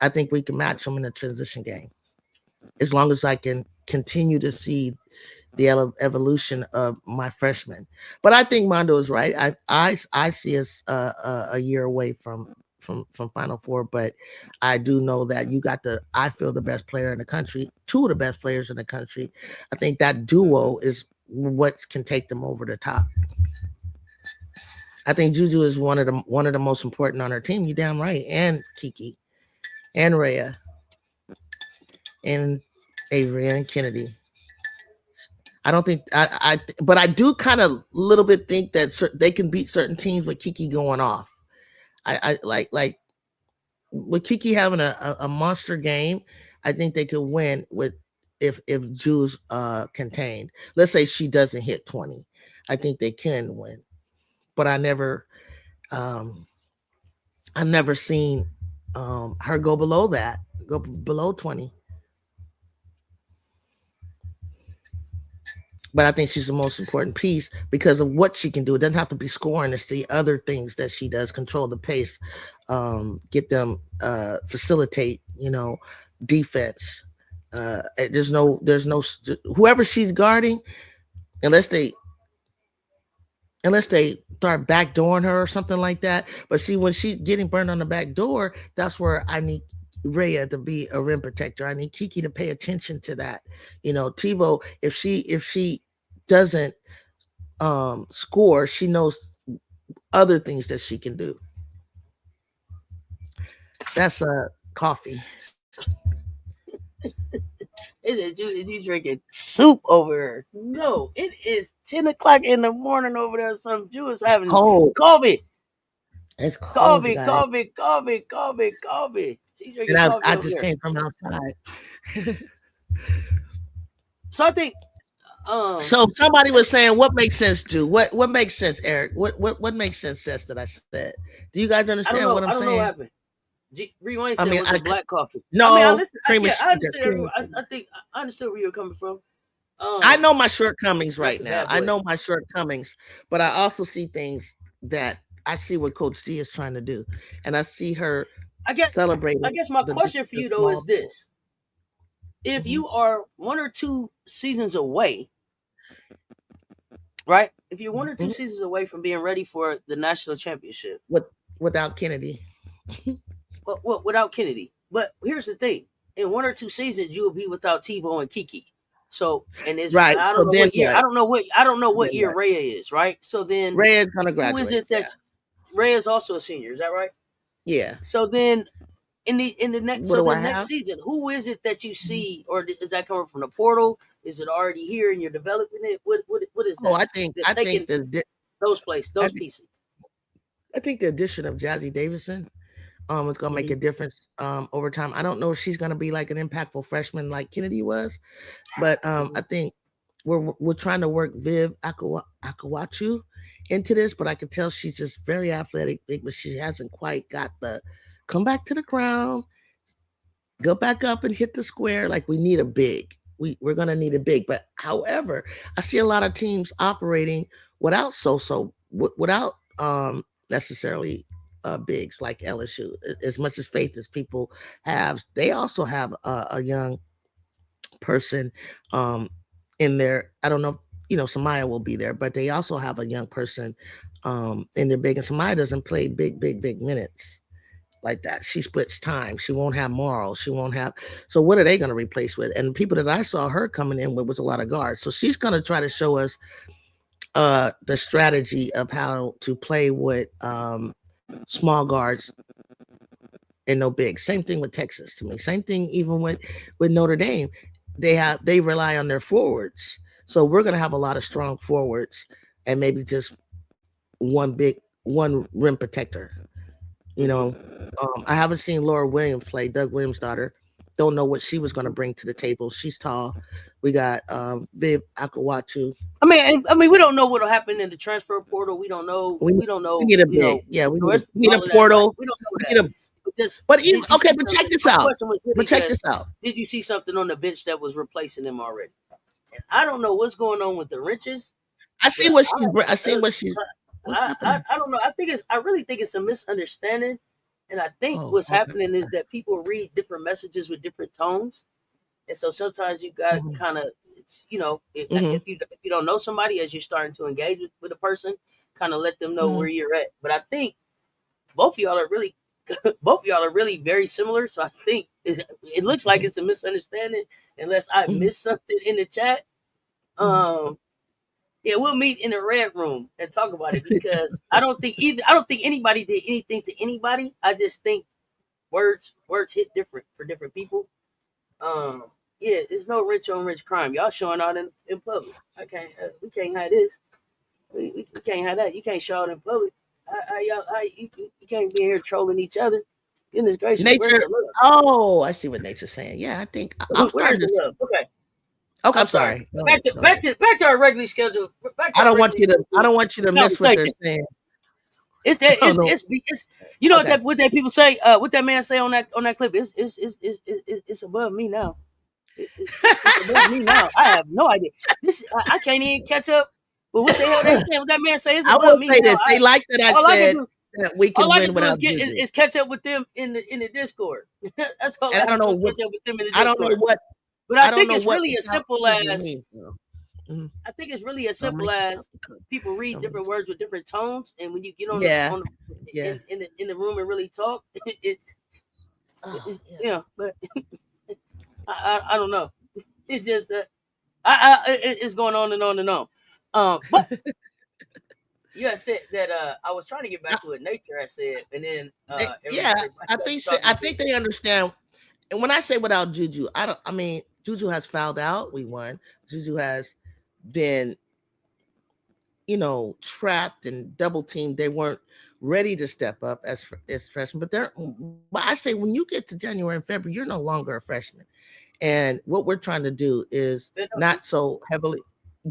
I think we can match them in a transition game as long as I can continue to see the evolution of my freshman. But I think Mondo is right. I see us a year away from Final Four, but I do know that I feel the best player in the country, 2 of the best players in the country. I think that duo is what can take them over the top. I think JuJu is one of the most important on our team. You damn right, and Kiki, and Rhea, and Avery, and Kennedy. I don't think but I do kind of little bit think that they can beat certain teams with Kiki going off. I like with Kiki having a monster game. I think they could win with if Ju's contained. Let's say she doesn't hit 20. I think they can win. But I never seen her go below that, go below 20. But I think she's the most important piece because of what she can do. It doesn't have to be scoring to see other things that she does. Control the pace, get them, facilitate, defense. There's no whoever she's guarding, unless they start backdooring her or something like that. But see, when she's getting burned on the back door, that's where I need Rhea to be a rim protector. I need Kiki to pay attention to that. TiVo, if she doesn't score, she knows other things that she can do. That's coffee. Is you drinking soup over there? No, it is 10 o'clock in the morning over there. Some Jew is having coffee. It's cold, coffee. She's drinking coffee. I just came from outside. So I think. So somebody was saying, what makes sense, Ju? What makes sense, Eric? What makes sense, Cess, that I said? Do you guys understand what I'm saying? I don't know what happened. Rewind said it was the black coffee. No, I understood. I think I understood where you were coming from. I know my shortcomings right now. I know my shortcomings, but I also see things that I see what Coach D is trying to do, and I see her celebrating. I guess my question for you though is this: if you are 1 or 2 seasons away, right? If you're 1 or 2 seasons away from being ready for the national championship, without Kennedy. Well, without Kennedy. But here's the thing: in 1 or 2 seasons, you will be without TiVo and Kiki. So, and it's right. I don't know what year. I don't know what year Rhea is. Right. So then Rhea is gonna graduate. Who is it that Rhea is also a senior? Is that right? Yeah. So then, in the next next season, who is it that you see, or is that coming from the portal? Is it already here and you're developing it? What is that? Oh, I think those pieces. I think the addition of Jazzy Davison is going to make a difference over time. I don't know if she's going to be like an impactful freshman like Kennedy was, but I think we're trying to work Viv Akawachu into this, but I can tell she's just very athletic, but she hasn't quite got the come back to the ground, go back up and hit the square. Like we need a big. We're gonna need a big. But however, I see a lot of teams operating without without necessarily bigs like LSU. As much as faith as people have, they also have a young person in there. I don't know, Samaya will be there, but they also have a young person in their big. And Samaya doesn't play big minutes like that. She splits time. She won't have morals. She won't have. So what are they going to replace with? And the people that I saw her coming in with was a lot of guards. So she's going to try to show us the strategy of how to play with small guards and no big. Same thing with Texas to me. Same thing even with Notre Dame. They rely on their forwards. So we're going to have a lot of strong forwards and maybe just one rim protector. You know, I haven't seen Laura Williams play, Doug Williams' daughter. Don't know what she was going to bring to the table. She's tall. We got Viv Akawatu. I mean, we don't know what'll happen in the transfer portal. We don't know. We don't know. We need a big. Yeah, we need a portal. We don't know We that. need but even okay, but check this out. But check this out. Did you see something on the bench that was replacing them already? And I don't know what's going on with the wrenches. I see what she's. I don't know. I really think it's a misunderstanding, and I think what's happening is that people read different messages with different tones, and so sometimes you got to kind of, if you don't know somebody as you're starting to engage with a person, kind of let them know where you're at. But I think both of y'all are really very similar. So I think it looks like it's a misunderstanding, unless I missed something in the chat. Yeah, we'll meet in the red room and talk about it, because I don't think anybody did anything to anybody. I just think words hit different for different people. Yeah, there's no rich on rich crime. Y'all showing out in public. We can't have this. We can't have that. You can't show out in public. You can't be here trolling each other. Goodness gracious, nature. Oh, I see what nature's saying. Yeah, I think I'm starting to. Love? Okay. Okay, I'm sorry. Back to our regularly scheduled. I don't want you to miss what they're saying. It's you know what that people say. What that man say on that clip? It's above me now. It's above me now. I have no idea. I can't even catch up. But what the hell they saying? What that man say? It's above me. This. They like that I said that we can win without is catch up with them in the Discord. That's all. And I don't know what. Catch up with them in the Discord. I don't know what. But I think it's really as simple as. I think it's really as simple as people read different words with different tones, and when you get in the room and really talk, it's But I don't know. It's just that it's going on and on and on. But you had said that I was trying to get back to what nature had said, and then I think they understand. And when I say without JuJu, I mean JuJu has fouled out. We won. JuJu has been, trapped and double teamed. They weren't ready to step up as freshmen. But I say when you get to January and February, you're no longer a freshman. And what we're trying to do is not so heavily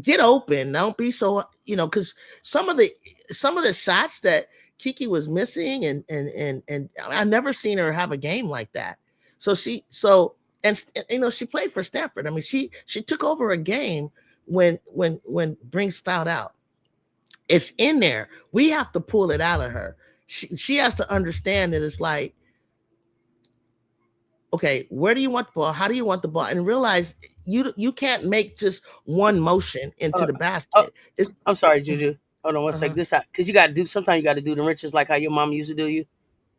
get open. Don't be so, because some of the shots that Kiki was missing, and I've never seen her have a game like that. She played for Stanford. I mean, she took over a game when Brinks fouled out. It's in there. We have to pull it out of her. She has to understand that it's like, okay, where do you want the ball? How do you want the ball? And realize you can't make just one motion into the basket. I'm sorry, JuJu. Hold on one second. This because sometimes you got to do the wrenches like how your mom used to do you.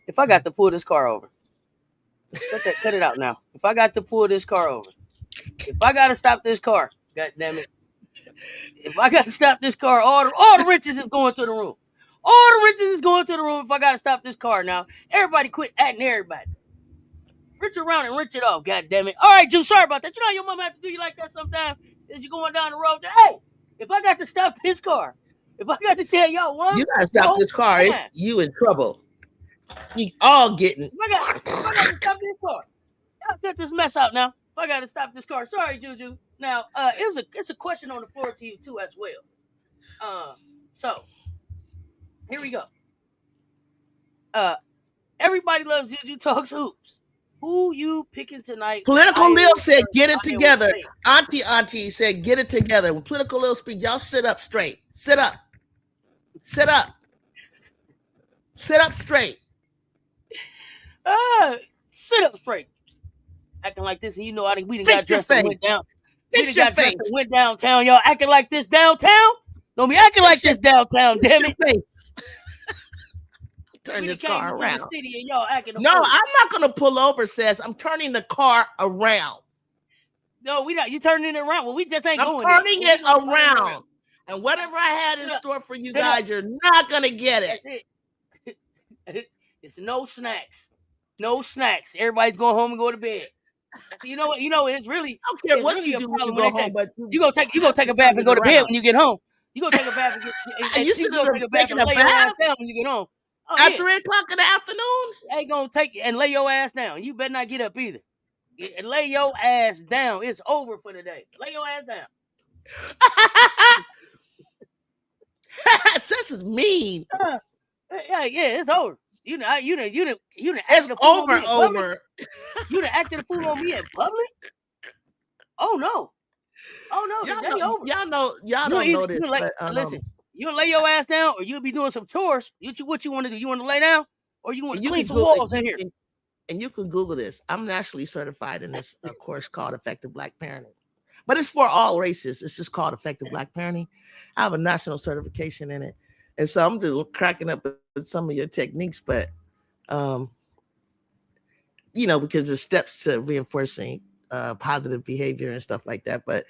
If I got to pull this car over, cut it out now. If I got to pull this car over, if I got to stop this car, God damn it. If I got to stop this car, all the wrenches is going to the room. All the wrenches is going to the room if I got to stop this car now. Everybody quit atting everybody. Wrench around and wrench it off, God damn it. All right, Ju, sorry about that. You know how your mom have to do you like that sometimes? As you're going down the road, hey, if I got to stop this car, if I got to tell y'all one, you got to stop this car, it's you in trouble. You all getting. If I got to stop this car, y'all get this mess out now. If I got to stop this car, sorry, JuJu. Now, it's a question on the floor to you too as well. So here we go. Everybody loves JuJu Talks Hoops. Who you picking tonight? Political Lil said, "Get it together." Auntie said, "Get it together." When Political Lil speak, y'all sit up straight. Sit up. Sit up. Sit up straight. Sit up straight. Acting like this, and you know I think we done got dressed and went down. We done got dressed and went downtown. Y'all acting like this downtown? Don't be acting like this downtown, damn it. Turn this car around. The city and y'all acting no, I'm not gonna pull over, Cess. I'm turning the car around. No, we not. You turning it around. Well, we just ain't going. I'm turning it around. And whatever I had in store for you guys, you're not gonna get it. That's it. It's no snacks. No snacks. Everybody's going home and go to bed. You know what? You know it's really. I don't care what you do when you go home, but you gonna take a bath and go to bed when you get home. You gonna take a bath and you gonna take a bath and lay your ass down when you get home. At 3 o'clock in the afternoon? Ain't gonna take and lay your ass down. You better not get up either. Lay your ass down. It's over for the day. Lay your ass down. Cess is mean. Yeah, it's over. You done it's over. You done acted a fool on me in public? Oh no. Y'all don't know this. Listen, you'll lay your ass down or you'll be doing some chores. What you want to do? You want to lay down or you want to clean some walls in here? And you can Google this. I'm nationally certified in this course called Effective Black Parenting. But it's for all races. It's just called Effective Black Parenting. I have a national certification in it. And so I'm just cracking up with some of your techniques, but because there's steps to reinforcing positive behavior and stuff like that. But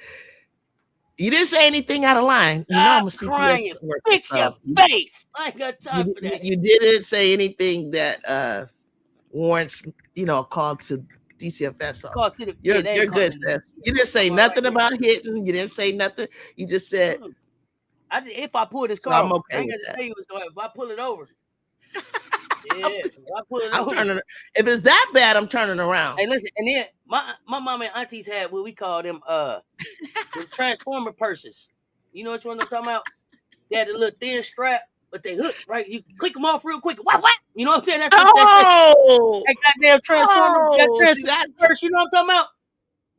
you didn't say anything out of line. I'm a crying. Fix your face. I ain't got time for that. You didn't say anything that warrants, a call to DCFS. Call to the, you're good, Cess. You didn't say nothing about hitting. You didn't say nothing. You just said, if I pull this car, I'm okay. I ain't gonna tell you what's going on. If I pull it over, if I pull it over. If it's that bad, I'm turning around. Hey, listen, and then my mom and aunties had what we call them the transformer purses. You know which one I'm talking about? They had a little thin strap, but they hook, right? You click them off real quick. What? You know what I'm saying? That's that goddamn transformer. That purse. You know what I'm talking about?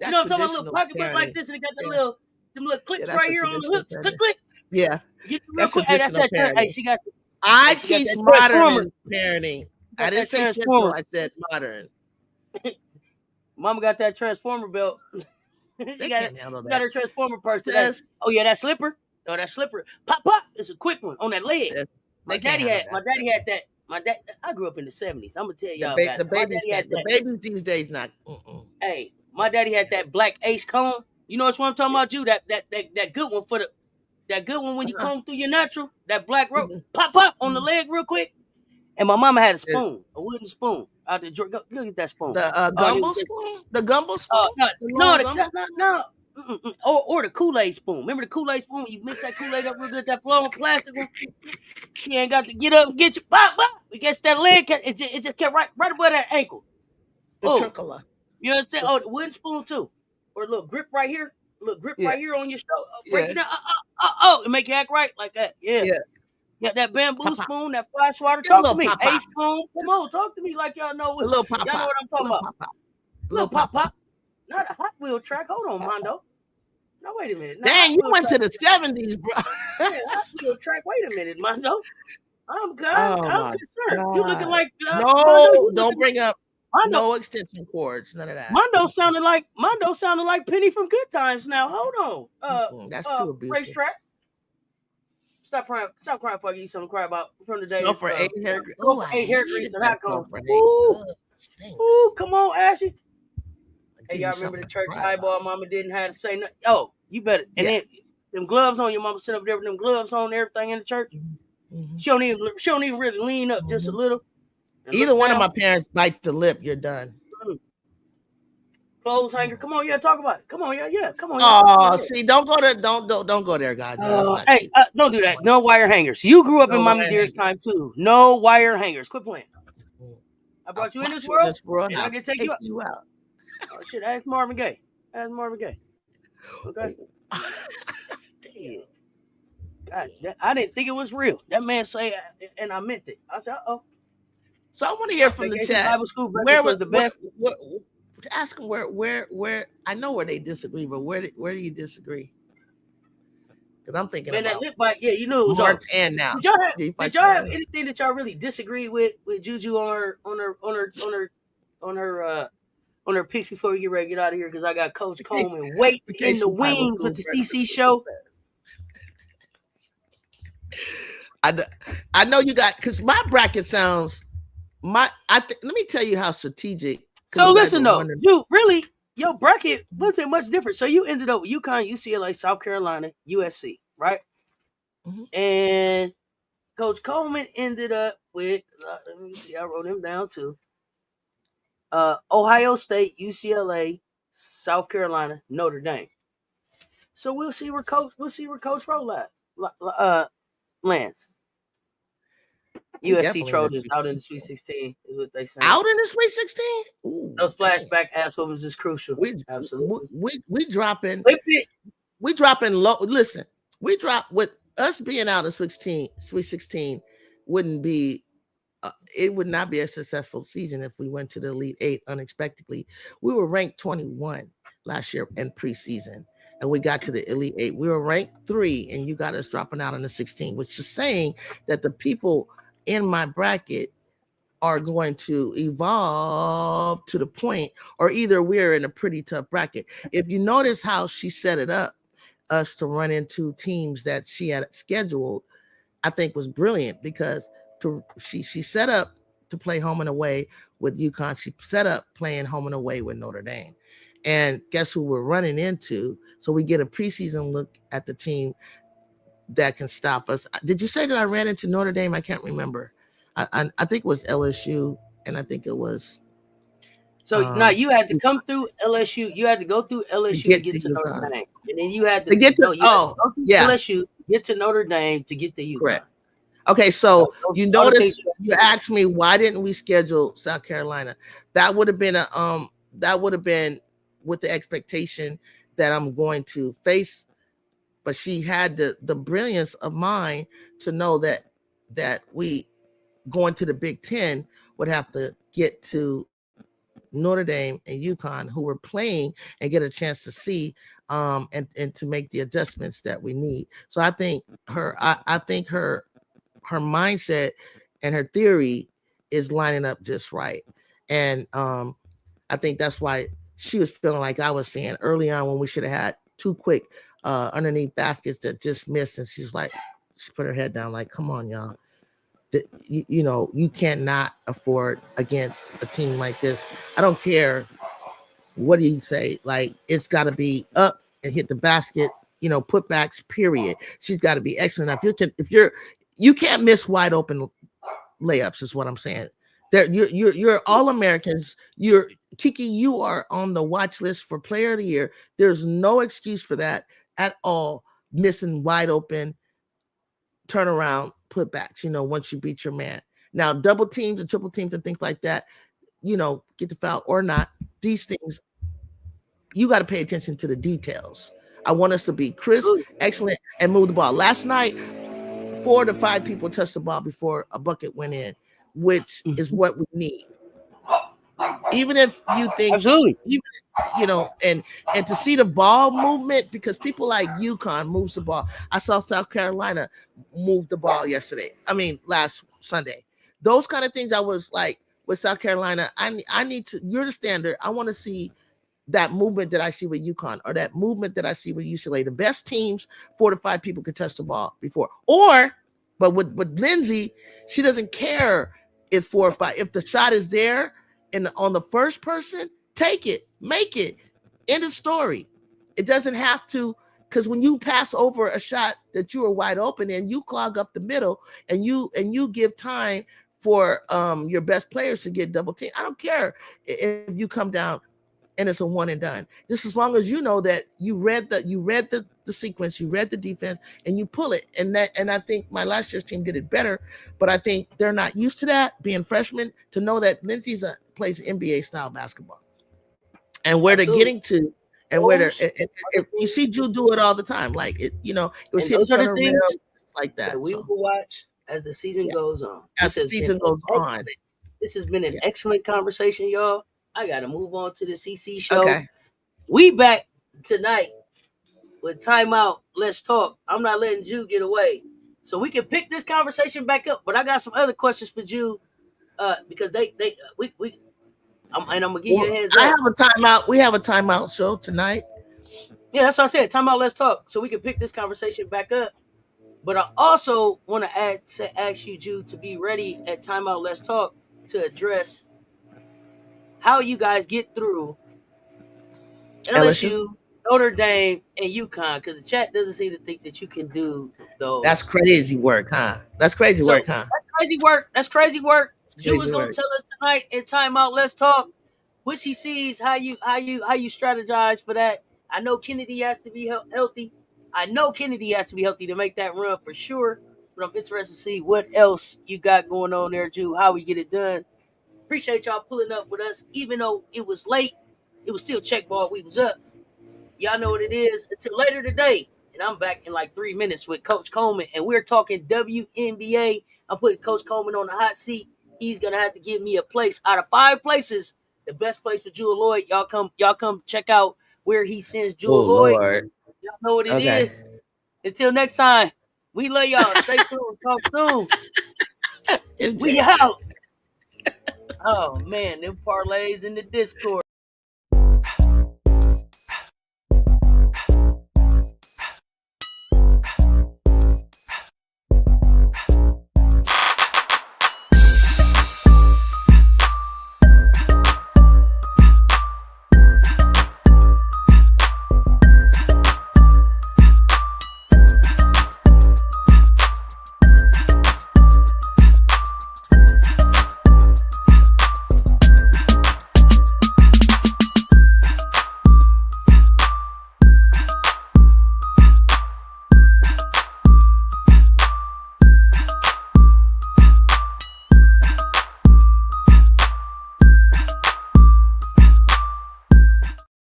You know what I'm talking about? A little pocketbook like this, and it got them little clips right here on the hooks. Click. Yeah. Get real quick. Hey, that's that. Hey, she got. I teach modern parenting. I didn't say transformer. I said modern. Mama got that transformer belt. she got her transformer purse. Oh yeah, that slipper. Oh, that slipper. Pop. It's a quick one on that leg. My daddy had that. My dad. I grew up in the 70s. I'm gonna tell y'all about the babies these days not. Hey, my daddy had that black ace comb. You know what I'm talking about? You that good one for the. That good one when you comb through your natural, that black rope, pop on the leg real quick. And my mama had a spoon, a wooden spoon out the drawer. Go get that spoon. The gumbo spoon? The gumbo spoon? No. Or the Kool-Aid spoon. Remember the Kool-Aid spoon? You mix that Kool-Aid up real good, that blown plastic one. She ain't got to get up and get you. It gets that leg. It just kept right above that ankle. The chuckler. You understand? The wooden spoon too. Or a little grip right here. A little grip right here on your shoulder. Break it down. And make it act right like that. Yeah. That bamboo spoon, that fly swatter. Talk to me. Ace comb. Come on, talk to me like y'all know. Y'all know what I'm talking about. Little pop. Not a Hot Wheel track. Hold on, Mondo. No, wait a minute. Dang, you went to the 70s, bro. Hot Wheel track. Wait a minute, Mondo. I'm concerned. You looking like no, don't bring up no extension cords, none of that. Mondo sounded like Penny from Good Times. Now hold on. That's too abusive. Racetrack. Stop crying before I give you something to cry about from the day. Go for 8 hair grease. Go for 8 hair grease and hot comb. Ooh, come on, Ashley. Hey, y'all remember the church eyeball mama didn't have to say nothing? Oh, you better. And then them gloves on, your mama sit up there with them gloves on, everything in the church. Mm-hmm. She don't even really lean up just a little. Either one of my parents bite the lip, you're done. Clothes hanger. Come on, talk about it. Come on, come on. Oh, see, don't go there, guys. Hey, don't do that. No wire hangers. You grew up in Mommy Dear's time too. No wire hangers. Quit playing. I brought you in this world, and I can take you out. Oh shit! Ask Marvin Gaye. Okay. Damn. God, I didn't think it was real. That man say, and I meant it. I said, So I want to hear from the Vacation chat. Bible School Where breakfast was was the best. what ask them where I know where they disagree, but where do you disagree? Because I'm thinking Man, that about lip bite, yeah, you knew it was March over. and now. Did y'all have Yeah, you did fight y'all have Carolina. anything that y'all really disagreed with Juju on her picks before we get ready to get out of here? Because I got Coach Coleman waiting in the Vacation Bible wings School with the breakfast CC was the show. best. I, kn- I know you got because my bracket sounds let me tell you how strategic because So you guys listen were though, wondering. you really your bracket wasn't much different. So you ended up with UConn, UCLA, South Carolina, USC, right? Mhm. And Coach Coleman ended up with let me see, I wrote him down too. Ohio State, UCLA, South Carolina, Notre Dame. So we'll see where Coach roll at. Lands. We USC definitely in the Trojans Sweet out in the Sweet 16. 16 is what they saying. Out in the Sweet 16. Ooh, Those dang. flashback ass women's is crucial. We Absolutely. we dropping Flip it. we dropping low. Listen, we drop with us being out of Sweet 16 wouldn't be it would not be a successful season if we went to the Elite Eight unexpectedly. We were ranked 21 last year in preseason, and we got to the Elite Eight. We were ranked 3, and you got us dropping out in the 16, which is saying that the people in my bracket are going to evolve to the point, or either we're in a pretty tough bracket. If you notice how she set it up, us to run into teams that she had scheduled, I think was brilliant because she set up to play home and away with UConn. She set up playing home and away with Notre Dame. And guess who we're running into? So we get a preseason look at the team that can stop us. Did you say that I ran into Notre Dame? I can't remember. I think it was LSU, and I think it was So now you had to come through LSU. You had to go through to LSU to get get to to Notre UConn. Dame, and then you had To to get to no, you had to go through yeah, LSU, get to Notre Dame to get to UConn. correct. Okay, so Those you are all the things notice you you asked me why didn't we schedule South Carolina? That would have been that would have been with the expectation that I'm going to face, but she had the brilliance of mind to know that we going to the Big Ten would have to get to Notre Dame and UConn, who were playing, and get a chance to see and to make the adjustments that we need. So I think her mindset and her theory is lining up just right. And I think that's why she was feeling like I was saying early on when we should have had 2 quick underneath baskets that just missed. And she's like, she put her head down, like, come on, y'all. You know, you cannot afford against a team like this. I don't care what do you say, like it's got to be up and hit the basket, you know, putbacks, period. She's got to be excellent. You can't miss wide open layups is what I'm saying. There, you're all Americans. You're Kiki. You are on the watch list for Player of the Year. There's no excuse for that at all. Missing wide open turnaround putbacks. You know, once you beat your man. Now, double teams and triple teams and things like that. You know, get the foul or not. These things you got to pay attention to the details. I want us to be crisp, excellent, and move the ball. Last night, 4 to 5 people touched the ball before a bucket went in, which is what we need. Even if you think, absolutely, even, you know, and to see the ball movement, because people like UConn moves the ball. I saw South Carolina move the ball yesterday. I mean, last Sunday. Those kind of things I was like with South Carolina. I need to. You're the standard. I want to see that movement that I see with UConn or that movement that I see with UCLA. The best teams, 4 to 5 people could touch the ball before. But with Lindsay, she doesn't care if 4 or 5. If the shot is there and on the first person, take it, make it. End of story. It doesn't have to, because when you pass over a shot that you are wide open and you clog up the middle and you give time for your best players to get double team. I don't care if you come down and it's a one and done. Just as long as you know that you read the sequence, you read the defense, and you pull it. And I think my last year's team did it better, but I think they're not used to that being freshmen to know that Lindsay's plays NBA style basketball, and where they're absolutely. getting to, and where Those you see Ju do it all the time, like it, you know, it was and hitting those are front the of the rim, things things like that that. we So will watch as the season yeah, goes on. as This the has been season an goes on, excellent This has been an excellent conversation, y'all. I gotta move on to the CC show. Okay. We back tonight with Timeout. Let's talk. I'm not letting Ju get away, so we can pick this conversation back up. But I got some other questions for Ju, because I'm gonna give you a heads up. I have a timeout. We have a timeout show tonight. Yeah, that's what I said. Timeout. Let's talk. So we can pick this conversation back up. But I also want to ask you, Ju, to be ready at Timeout Let's Talk to address how you guys get through LSU, Notre Dame, and UConn, because the chat doesn't seem to think that you can do those. That's crazy work, huh? That's crazy work, huh? That's crazy work. That's crazy work. Ju is going to tell us tonight in Timeout Let's Talk what she sees, how you strategize for that. I know Kennedy has to be healthy. I know Kennedy has to be healthy to make that run for sure. But I'm interested to see what else you got going on there, Ju, how we get it done. Appreciate y'all pulling up with us. Even though it was late, it was still check ball. We was up. Y'all know what it is. Until later today. And I'm back in like 3 minutes with Coach Coleman. And we're talking WNBA. I'm putting Coach Coleman on the hot seat. He's going to have to give me a place. Out of 5 places, the best place for Jewel Lloyd. Y'all come check out where he sends Jewel Lloyd. Lord. Y'all know what it is. Until next time, we love y'all. Stay tuned. Talk soon. We out. Oh, man, them parlays in the Discord.